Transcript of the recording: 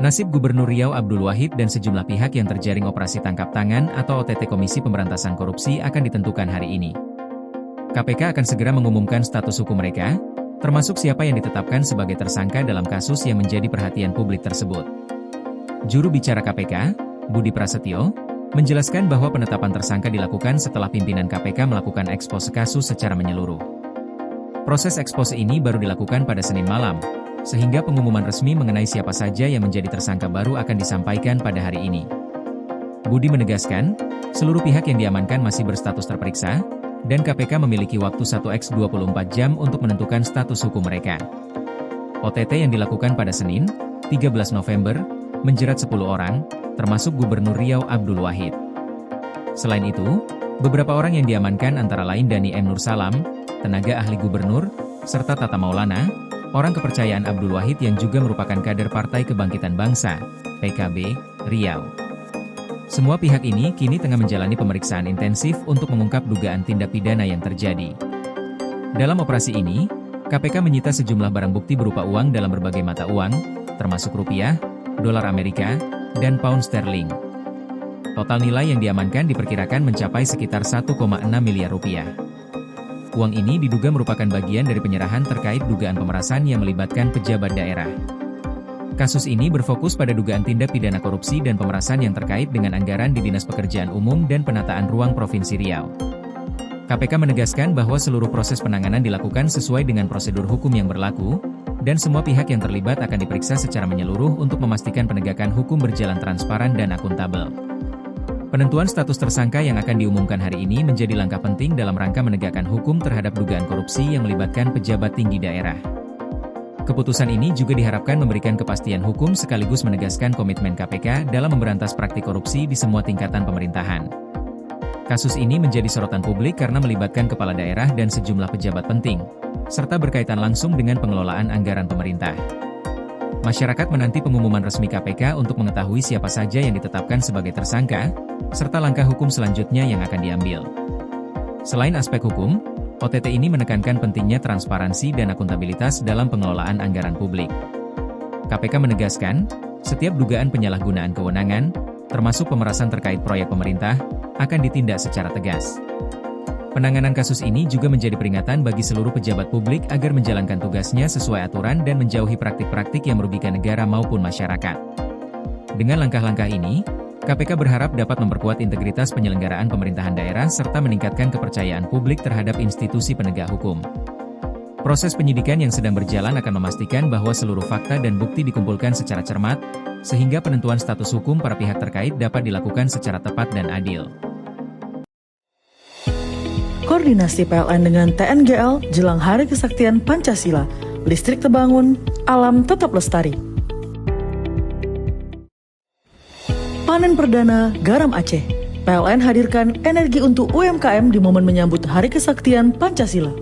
Nasib Gubernur Riau Abdul Wahid dan sejumlah pihak yang terjaring operasi tangkap tangan atau OTT Komisi Pemberantasan Korupsi akan ditentukan hari ini. KPK akan segera mengumumkan status hukum mereka, termasuk siapa yang ditetapkan sebagai tersangka dalam kasus yang menjadi perhatian publik tersebut. Juru bicara KPK, Budi Prasetyo, menjelaskan bahwa penetapan tersangka dilakukan setelah pimpinan KPK melakukan ekspose kasus secara menyeluruh. Proses ekspose ini baru dilakukan pada Senin malam, sehingga pengumuman resmi mengenai siapa saja yang menjadi tersangka baru akan disampaikan pada hari ini. Budi menegaskan, seluruh pihak yang diamankan masih berstatus terperiksa, dan KPK memiliki waktu 1x24 jam untuk menentukan status hukum mereka. OTT yang dilakukan pada Senin, 13 November, menjerat 10 orang, termasuk Gubernur Riau Abdul Wahid. Selain itu, beberapa orang yang diamankan antara lain Dhani M. Nursalam, tenaga ahli gubernur, serta Tata Maulana, orang kepercayaan Abdul Wahid yang juga merupakan kader Partai Kebangkitan Bangsa, PKB, Riau. Semua pihak ini kini tengah menjalani pemeriksaan intensif untuk mengungkap dugaan tindak pidana yang terjadi. Dalam operasi ini, KPK menyita sejumlah barang bukti berupa uang dalam berbagai mata uang, termasuk rupiah, dolar Amerika, dan pound sterling. Total nilai yang diamankan diperkirakan mencapai sekitar 1,6 miliar rupiah. Uang ini diduga merupakan bagian dari penyerahan terkait dugaan pemerasan yang melibatkan pejabat daerah. Kasus ini berfokus pada dugaan tindak pidana korupsi dan pemerasan yang terkait dengan anggaran di Dinas Pekerjaan Umum dan Penataan Ruang Provinsi Riau. KPK menegaskan bahwa seluruh proses penanganan dilakukan sesuai dengan prosedur hukum yang berlaku, dan semua pihak yang terlibat akan diperiksa secara menyeluruh untuk memastikan penegakan hukum berjalan transparan dan akuntabel. Penentuan status tersangka yang akan diumumkan hari ini menjadi langkah penting dalam rangka menegakkan hukum terhadap dugaan korupsi yang melibatkan pejabat tinggi daerah. Keputusan ini juga diharapkan memberikan kepastian hukum sekaligus menegaskan komitmen KPK dalam memberantas praktik korupsi di semua tingkatan pemerintahan. Kasus ini menjadi sorotan publik karena melibatkan kepala daerah dan sejumlah pejabat penting, serta berkaitan langsung dengan pengelolaan anggaran pemerintah. Masyarakat menanti pengumuman resmi KPK untuk mengetahui siapa saja yang ditetapkan sebagai tersangka, serta langkah hukum selanjutnya yang akan diambil. Selain aspek hukum, OTT ini menekankan pentingnya transparansi dan akuntabilitas dalam pengelolaan anggaran publik. KPK menegaskan, setiap dugaan penyalahgunaan kewenangan, termasuk pemerasan terkait proyek pemerintah, akan ditindak secara tegas. Penanganan kasus ini juga menjadi peringatan bagi seluruh pejabat publik agar menjalankan tugasnya sesuai aturan dan menjauhi praktik-praktik yang merugikan negara maupun masyarakat. Dengan langkah-langkah ini, KPK berharap dapat memperkuat integritas penyelenggaraan pemerintahan daerah serta meningkatkan kepercayaan publik terhadap institusi penegak hukum. Proses penyidikan yang sedang berjalan akan memastikan bahwa seluruh fakta dan bukti dikumpulkan secara cermat, sehingga penentuan status hukum para pihak terkait dapat dilakukan secara tepat dan adil. Koordinasi PLN dengan TNGL jelang Hari Kesaktian Pancasila, listrik terbangun, alam tetap lestari. Panen perdana garam Aceh. PLN hadirkan energi untuk UMKM di momen menyambut Hari Kesaktian Pancasila.